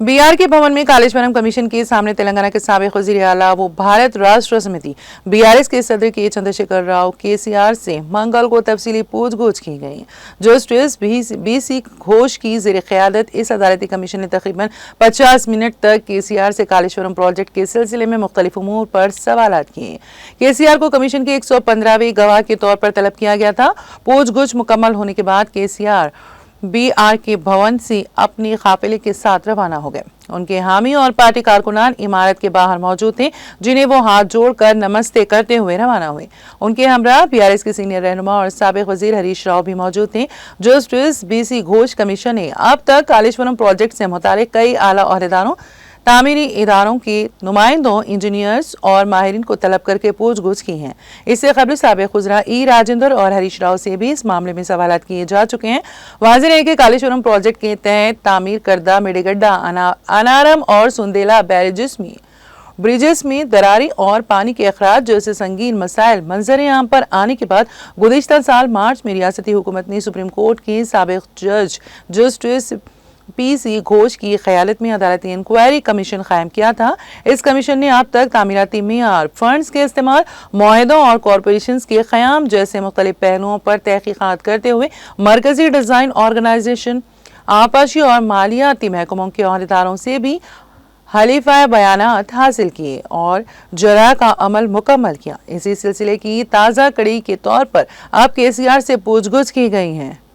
B R के भवन में कालेश्वरम कमीशन के सामने तेलंगाना के साबिक वज़ीर आला व भारत राष्ट्र समिति बीआरएस के सदर के चंद्रशेखर राव केसीआर से मंगल को तफसीली पूछगछ की गई। जस्टिस बीसी घोष की ज़ेर क़यादत इस अदालती कमीशन ने तकरीबन 50 मिनट तक केसीआर से कालेश्वरम प्रोजेक्ट के सिलसिले में मुख्तलिफ उमूर पर सवालात किए। केसीआर को कमीशन के 115वें गवाह के तौर पर तलब किया गया था। पूछगछ मुकम्मल होने के बाद केसीआर बीआर के भवन से अपनी काफिले के साथ रवाना हो गए। उनके हामी और पार्टी कारकुनान इमारत के बाहर मौजूद थे, जिन्हें वो हाथ जोड़कर नमस्ते करते हुए रवाना हुए। उनके हमरा बीआरएस के सीनियर रहनुमा और साबिक वजीर हरीश राव भी मौजूद थे। जस्टिस बीसी घोष कमीशन ने अब तक कालेश्वरम प्रोजेक्ट से मुतालिक कई आला ओहदेदारों, तामीरी इदारों के नुमाइंदों, इंजीनियर्स और माहिरीन को तलब करके पूछगछ की है। इससे कबल साबिक वज़रा ई राजेंद्र और हरीश राव से भी इस मामले में सवालात किए जा चुके हैं। वाज़ेह है कि कालेश्वरम प्रोजेक्ट के तहत तामीर करदा मेडिगड्डा, अनारम और सुंदेला ब्रिजेस में दरारी और पानी के अखराज जैसे संगीन मसाइल मंजर आम पर आने के बाद गुज़िश्ता साल मार्च में रियासती हुकूमत ने सुप्रीम कोर्ट के साबिक जज जस्टिस पीसी घोष की क़यादत में अदालती इंक्वायरी कमीशन कायम किया था। इस कमीशन ने अब तक तामीराती मियार, फंड्स के इस्तेमाल, मुआहदों और कॉरपोरेशंस के क़याम जैसे मुख्तलिफ पहलुओं पर तहकीक़ात करते हुए मरकजी डिज़ाइन ऑर्गेनाइजेशन, आपाशी और मालियाती महकमों के अहदेदारों से भी हलीफा बयानात हासिल किए और जरा का अमल मुकम्मल किया। इसी सिलसिले की ताज़ा कड़ी के तौर पर अब केसीआर से पूछगछ की गई है।